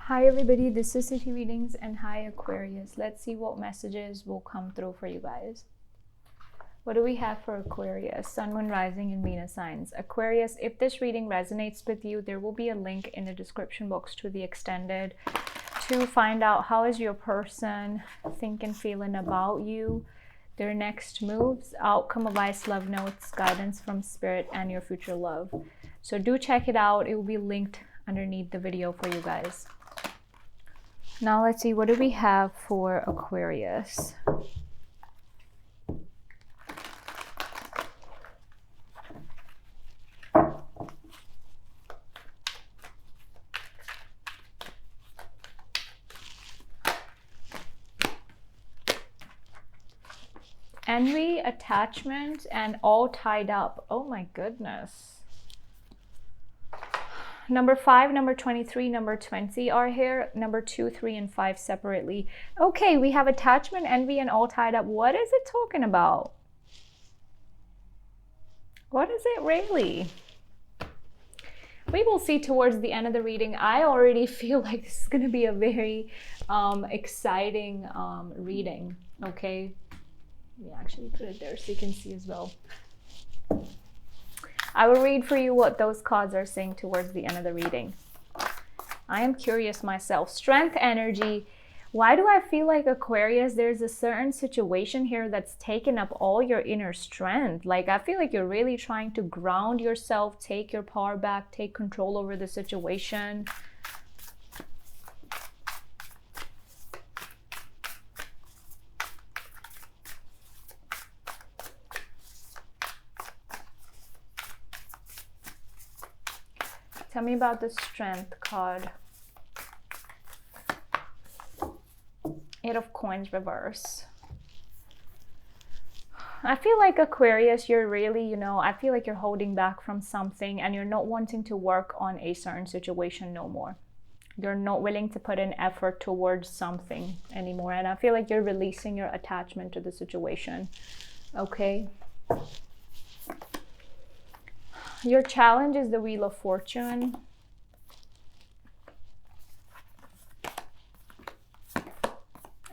Hi everybody, this is City Readings and hi Aquarius. Let's see what messages will come through for you guys. What do we have for Aquarius? Sun, Moon, Rising, and Venus signs. Aquarius, if this reading resonates with you, there will be a link in the description box to the extended to find out how is your person thinking, feeling about you, their next moves, outcome, advice, love notes, guidance from spirit, and your future love. So do check it out. It will be linked underneath the video for you guys. Now let's see, what do we have for Aquarius? Envy, attachment, and all tied up. Oh my goodness. Number 5, number 23, number 20 are here. Number 2, 3, and 5 separately. Okay, we have attachment, envy, and all tied up. What is it talking about? What is it really? We will see towards the end of the reading. I already feel like this is going to be a very exciting reading. Okay, we actually put it there so you can see as well. I will read for you what those cards are saying towards the end of the reading. I am curious myself. Strength, energy. Why do I feel like Aquarius, there's a certain situation here that's taken up all your inner strength? Like, I feel like you're really trying to ground yourself, take your power back, take control over the situation. Tell me about the Strength card. 8 of Coins reverse. I feel like Aquarius, you're really, I feel like you're holding back from something and you're not wanting to work on a certain situation no more. You're not willing to put an effort towards something anymore. And I feel like you're releasing your attachment to the situation. Okay. Your challenge is the Wheel of Fortune.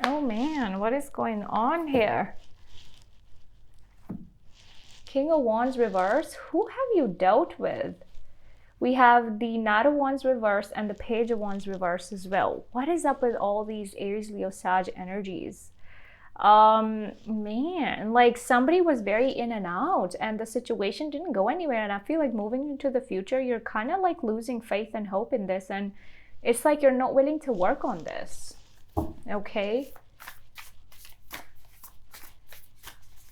Oh man, what is going on here? King of Wands reverse. Who have you dealt with? We have the Knight of Wands reverse and the Page of Wands reverse as well. What is up with all these Aries, Leo, Sag energies? Man, like somebody was very in and out and the situation didn't go anywhere, and I feel like moving into the future you're kind of like losing faith and hope in this, and it's like you're not willing to work on this. Okay,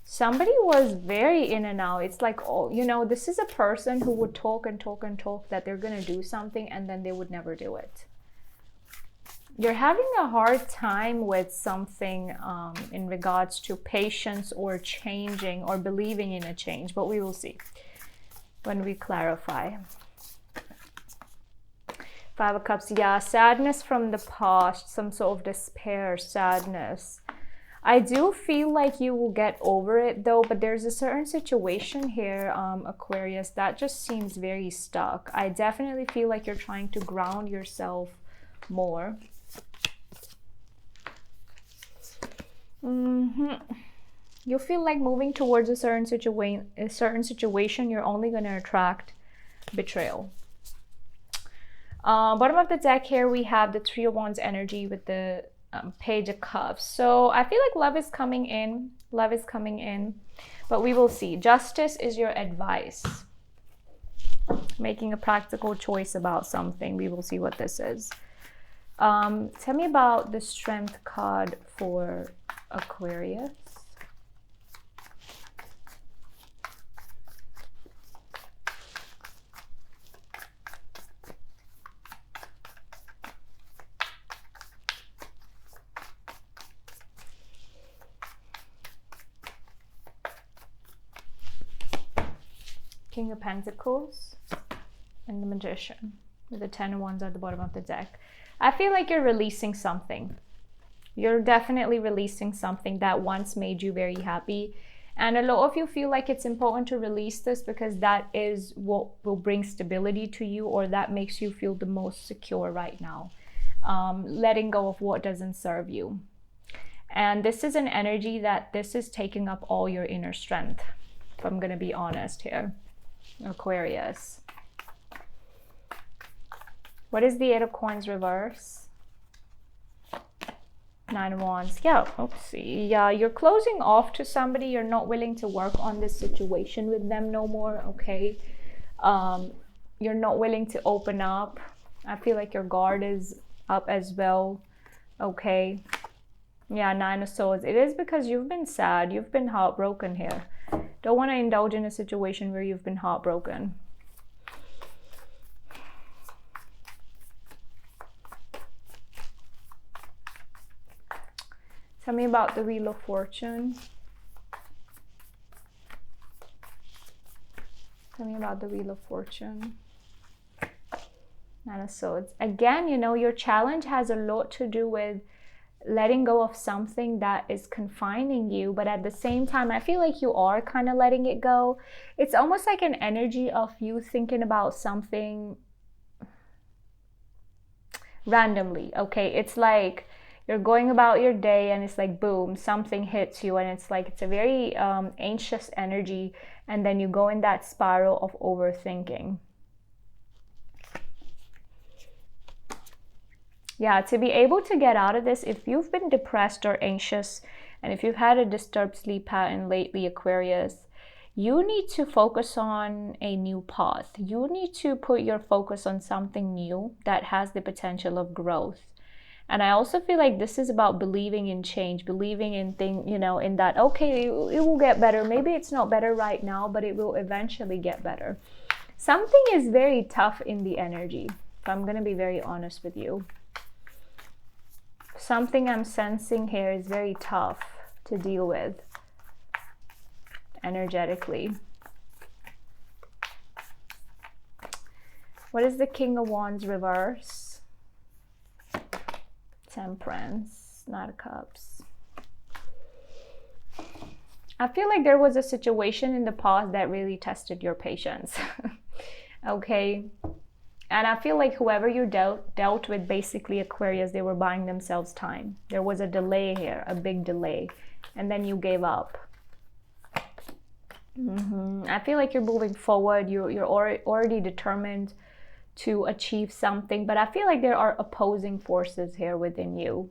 somebody was very in and out. It's like, oh, this is a person who would talk and talk and talk that they're gonna do something and then they would never do it. You're having a hard time with something in regards to patience or changing or believing in a change, but we will see when we clarify. 5 of Cups, yeah, sadness from the past, some sort of despair, sadness. I do feel like you will get over it though, but there's a certain situation here, Aquarius, that just seems very stuck. I definitely feel like you're trying to ground yourself more. You feel like moving towards a certain situation, you're only going to attract betrayal. Bottom of the deck here, we have the Three of Wands energy with the Page of Cups. So I feel like love is coming in. Love is coming in. But we will see. Justice is your advice. Making a practical choice about something. We will see what this is. Tell me about the Strength card for Aquarius. King of Pentacles and the Magician with the 10 of Wands at the bottom of the deck. I feel like you're releasing something. You're definitely releasing something that once made you very happy. And a lot of you feel like it's important to release this because that is what will bring stability to you, or that makes you feel the most secure right now. letting go of what doesn't serve you. And this is an energy that this is taking up all your inner strength, if I'm going to be honest here, Aquarius. What is the Eight of Coins reverse? Nine of Wands. Yeah, oopsie. Yeah, you're closing off to somebody. You're not willing to work on this situation with them no more, okay? You're not willing to open up. I feel like your guard is up as well, okay? Yeah, Nine of Swords. It is because you've been sad. You've been heartbroken here. Don't want to indulge in a situation where you've been heartbroken. Tell me about the Wheel of Fortune. Tell me about the Wheel of Fortune. Nine of Swords. Again, you know, your challenge has a lot to do with letting go of something that is confining you, but at the same time, I feel like you are kind of letting it go. It's almost like an energy of you thinking about something randomly, okay? It's like you're going about your day and it's like, boom, something hits you, and it's like, it's a very anxious energy, and then you go in that spiral of overthinking. Yeah, to be able to get out of this, if you've been depressed or anxious, and if you've had a disturbed sleep pattern lately, Aquarius, you need to focus on a new path. You need to put your focus on something new that has the potential of growth. And I also feel like this is about believing in change, believing in in that, okay, it will get better. Maybe it's not better right now, but it will eventually get better. Something is very tough in the energy, if I'm going to be very honest with you. Something I'm sensing here is very tough to deal with energetically. What is the King of Wands reverse? Temperance, Knight of Cups. I feel like there was a situation in the past that really tested your patience. Okay. And I feel like whoever you dealt with, basically, Aquarius, they were buying themselves time. There was a delay here, a big delay. And then you gave up. I feel like you're moving forward. You're already determined to achieve something. But I feel like there are opposing forces here within you.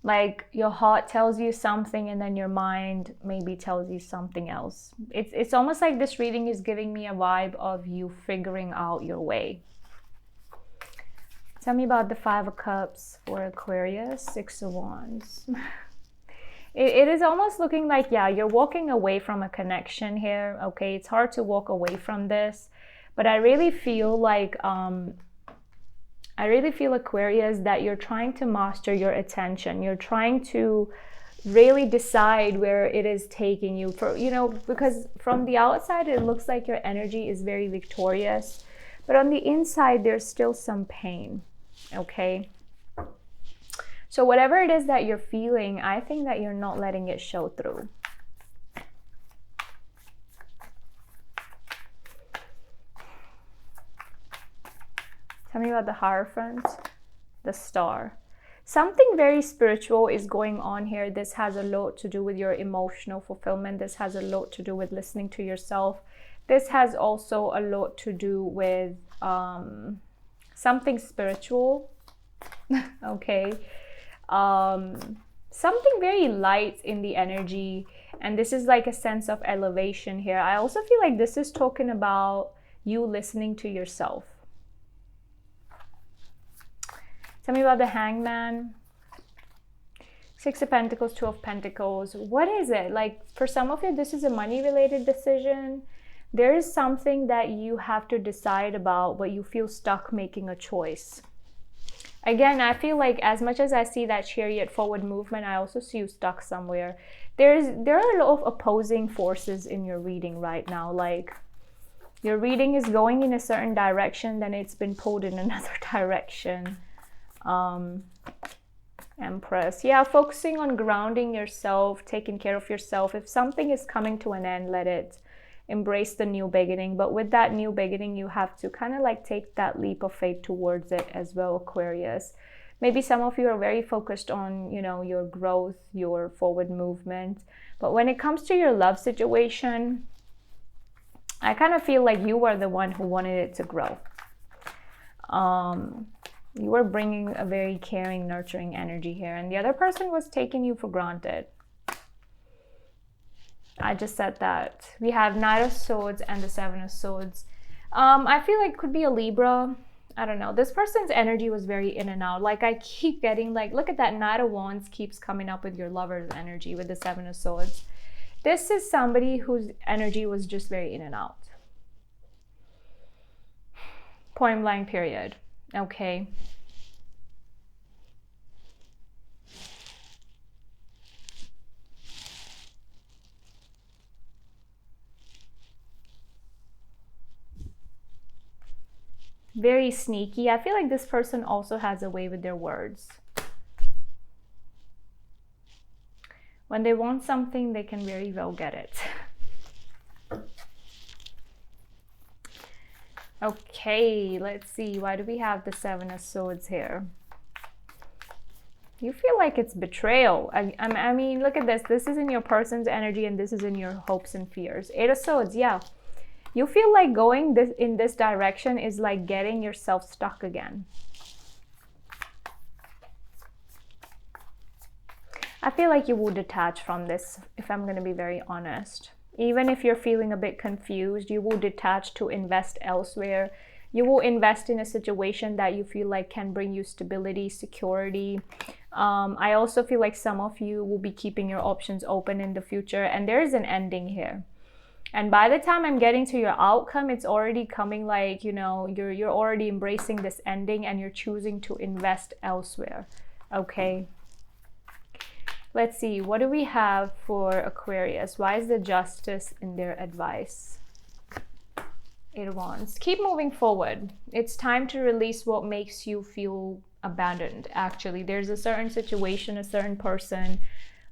Like your heart tells you something and then your mind maybe tells you something else. It's almost like this reading is giving me a vibe of you figuring out your way. Tell me about the Five of Cups for Aquarius, Six of Wands. It is almost looking like, yeah, you're walking away from a connection here, okay? It's hard to walk away from this, but I really feel like, Aquarius, that you're trying to master your attention. You're trying to really decide where it is taking you, because from the outside, it looks like your energy is very victorious, but on the inside, there's still some pain. Okay, so whatever it is that you're feeling, I think that you're not letting it show through. Tell me about the Hierophant, the Star. Something very spiritual is going on here. This has a lot to do with your emotional fulfillment. This has a lot to do with listening to yourself. This has also a lot to do with something spiritual. Okay. Something very light in the energy, and this is like a sense of elevation here. I also feel like this is talking about you listening to yourself. Tell me about the Hangman. Six of Pentacles, Two of Pentacles. What is it? Like, for some of you, this is a money-related decision. There is something that you have to decide about, but you feel stuck making a choice. Again, I feel like as much as I see that chariot forward movement, I also see you stuck somewhere. There are a lot of opposing forces in your reading right now. Like, your reading is going in a certain direction, then it's been pulled in another direction. Empress. Yeah, focusing on grounding yourself, taking care of yourself. If something is coming to an end, let it. Embrace the new beginning. But with that new beginning, you have to kind of like take that leap of faith towards it as well, Aquarius. Maybe some of you are very focused on, you know, your growth, your forward movement. But when it comes to your love situation, I kind of feel like you were the one who wanted it to grow. You were bringing a very caring, nurturing energy here, and the other person was taking you for granted. I just said that. We have Knight of Swords and the Seven of Swords. I feel like it could be a Libra. I don't know. This person's energy was very in and out. Like, I keep getting, like, look at that, Knight of Wands keeps coming up with your lover's energy with the Seven of Swords. This is somebody whose energy was just very in and out. Point blank period. Okay. Very sneaky. I feel like this person also has a way with their words. When they want something, they can very well get it. Okay, let's see. Why do we have the Seven of Swords here? You feel like it's betrayal. I mean, look at this. This is in your person's energy and this is in your hopes and fears. Eight of Swords, yeah. You feel like going in this direction is like getting yourself stuck again. I feel like you will detach from this, if I'm going to be very honest. Even if you're feeling a bit confused, you will detach to invest elsewhere. You will invest in a situation that you feel like can bring you stability, security. I also feel like some of you will be keeping your options open in the future, and there is an ending here. And by the time I'm getting to your outcome, it's already coming like, you know, you're already embracing this ending and you're choosing to invest elsewhere. Okay. Let's see, what do we have for Aquarius? Why is the Justice in their advice? Eight of Wands. Keep moving forward. It's time to release what makes you feel abandoned, actually. There's a certain situation, a certain person.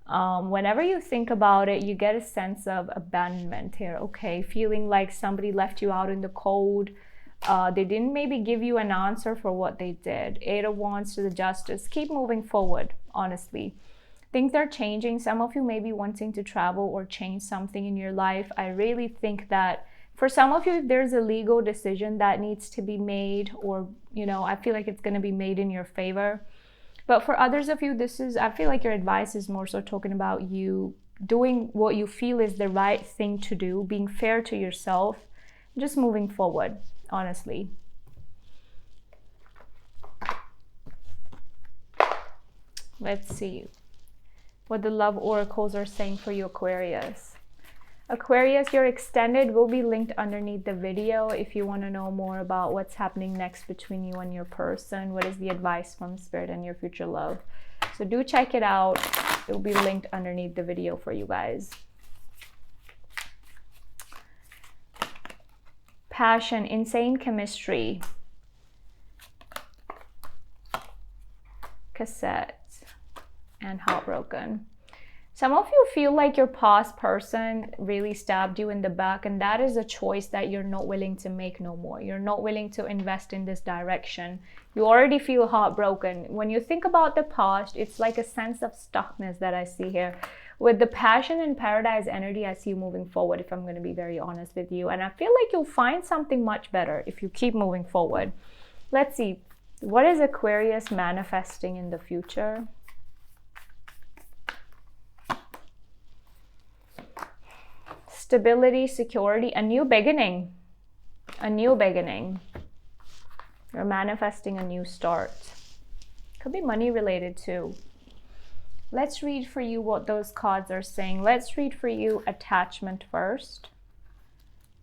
Whenever you think about it, you get a sense of abandonment here, okay? Feeling like somebody left you out in the cold. They didn't maybe give you an answer for what they did. Eight of Wands to the Justice. Keep moving forward, honestly. Things are changing. Some of you may be wanting to travel or change something in your life. I really think that for some of you, if there's a legal decision that needs to be made, or, you know, I feel like it's going to be made in your favor. But for others of you, I feel like your advice is more so talking about you doing what you feel is the right thing to do, being fair to yourself, just moving forward, honestly. Let's see what the love oracles are saying for you, Aquarius. Aquarius, your extended will be linked underneath the video if you want to know more about what's happening next between you and your person. What is the advice from Spirit and your future love? So do check it out. It will be linked underneath the video for you guys. Passion, insane chemistry. Cassette. And heartbroken. Some of you feel like your past person really stabbed you in the back, and that is a choice that you're not willing to make no more. You're not willing to invest in this direction. You already feel heartbroken. When you think about the past, it's like a sense of stuckness that I see here. With the Passion and Paradise energy, I see you moving forward, if I'm going to be very honest with you. And I feel like you'll find something much better if you keep moving forward. Let's see. What is Aquarius manifesting in the future? Stability, security, a new beginning. A new beginning. You're manifesting a new start. Could be money related too. Let's read for you what those cards are saying. Let's read for you attachment first.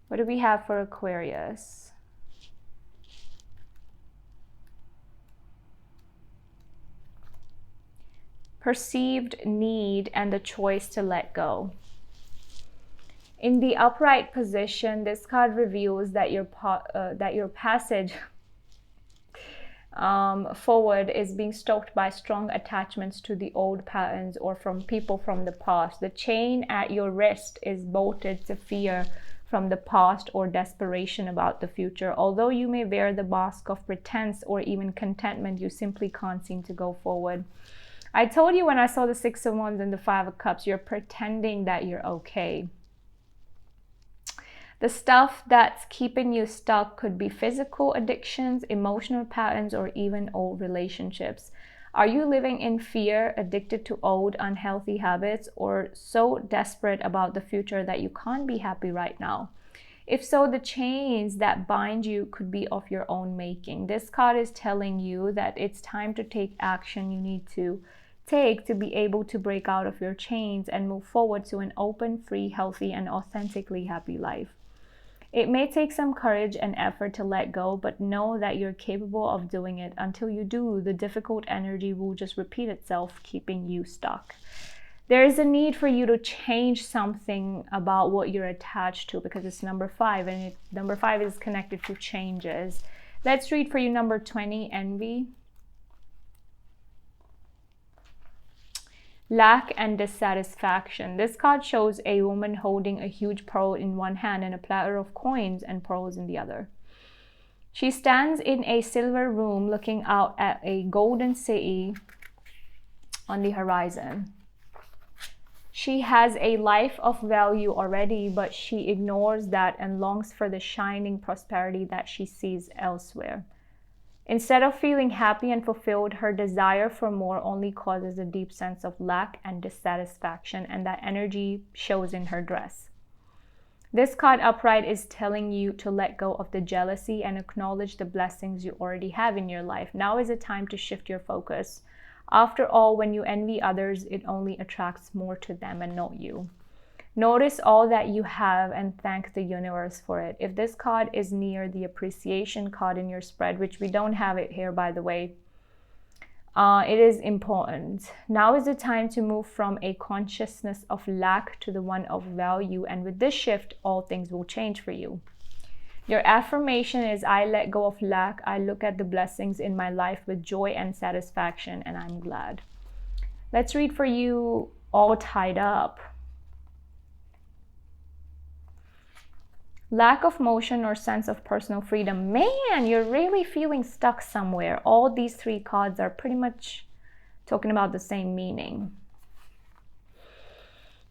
What do we have for Aquarius? Perceived need and the choice to let go. In the upright position, this card reveals that your passage forward is being stoked by strong attachments to the old patterns or from people from the past. The chain at your wrist is bolted to fear from the past or desperation about the future. Although you may wear the mask of pretense or even contentment, you simply can't seem to go forward. I told you when I saw the Six of Wands and the Five of Cups, you're pretending that you're okay. The stuff that's keeping you stuck could be physical addictions, emotional patterns, or even old relationships. Are you living in fear, addicted to old, unhealthy habits, or so desperate about the future that you can't be happy right now? If so, the chains that bind you could be of your own making. This card is telling you that it's time to take action you need to take to be able to break out of your chains and move forward to an open, free, healthy, and authentically happy life. It may take some courage and effort to let go, but know that you're capable of doing it. Until you do, the difficult energy will just repeat itself, keeping you stuck. There is a need for you to change something about what you're attached to, because it's number 5, and number 5 is connected to changes. Let's read for you number 20, envy. Lack and dissatisfaction. This card shows a woman holding a huge pearl in one hand and a platter of coins and pearls in the other. She stands in a silver room looking out at a golden city on the horizon. She has a life of value already, but she ignores that and longs for the shining prosperity that she sees elsewhere. Instead of feeling happy and fulfilled, her desire for more only causes a deep sense of lack and dissatisfaction, and that energy shows in her dress. This card upright is telling you to let go of the jealousy and acknowledge the blessings you already have in your life. Now is the time to shift your focus. After all, when you envy others, it only attracts more to them and not you. Notice all that you have and thank the universe for it. If this card is near the appreciation card in your spread, which we don't have it here, by the way, it is important. Now is the time to move from a consciousness of lack to the one of value. And with this shift, all things will change for you. Your affirmation is, I let go of lack. I look at the blessings in my life with joy and satisfaction, and I'm glad. Let's read for you, all tied up. Lack of motion or sense of personal freedom. Man, you're really feeling stuck somewhere. All these 3 cards are pretty much talking about the same meaning.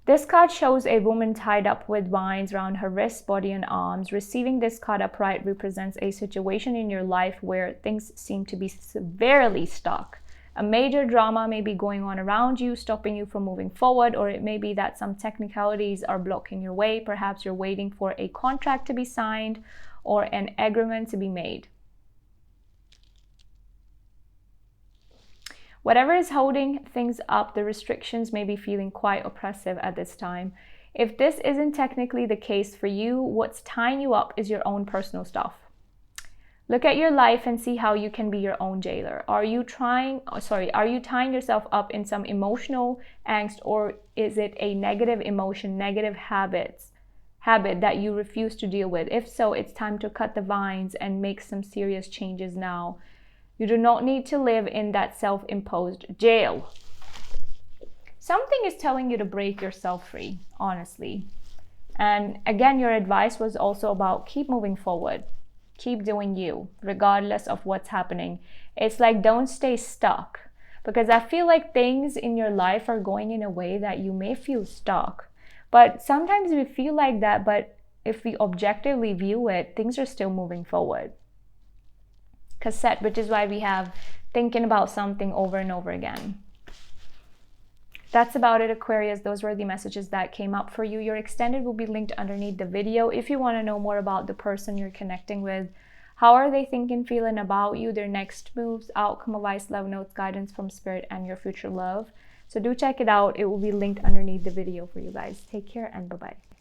This card shows a woman tied up with vines around her wrists, body, and arms. Receiving this card upright represents a situation in your life where things seem to be severely stuck. A major drama may be going on around you, stopping you from moving forward, or it may be that some technicalities are blocking your way. Perhaps you're waiting for a contract to be signed or an agreement to be made. Whatever is holding things up, the restrictions may be feeling quite oppressive at this time. If this isn't technically the case for you, what's tying you up is your own personal stuff. Look at your life and see how you can be your own jailer. Are you tying yourself up in some emotional angst, or is it a negative emotion, negative habit that you refuse to deal with? If so, it's time to cut the vines and make some serious changes now. You do not need to live in that self-imposed jail. Something is telling you to break yourself free, honestly. And again, your advice was also about keep moving forward. Keep doing you, regardless of what's happening. It's like, don't stay stuck, because I feel like things in your life are going in a way that you may feel stuck. But sometimes we feel like that, but if we objectively view it, things are still moving forward. Cassette, which is why we have thinking about something over and over again. That's about it, Aquarius. Those were the messages that came up for you. Your extended will be linked underneath the video. If you want to know more about the person you're connecting with, how are they thinking, feeling about you, their next moves, outcome, advice, love notes, guidance from spirit, and your future love. So do check it out. It will be linked underneath the video for you guys. Take care and bye-bye.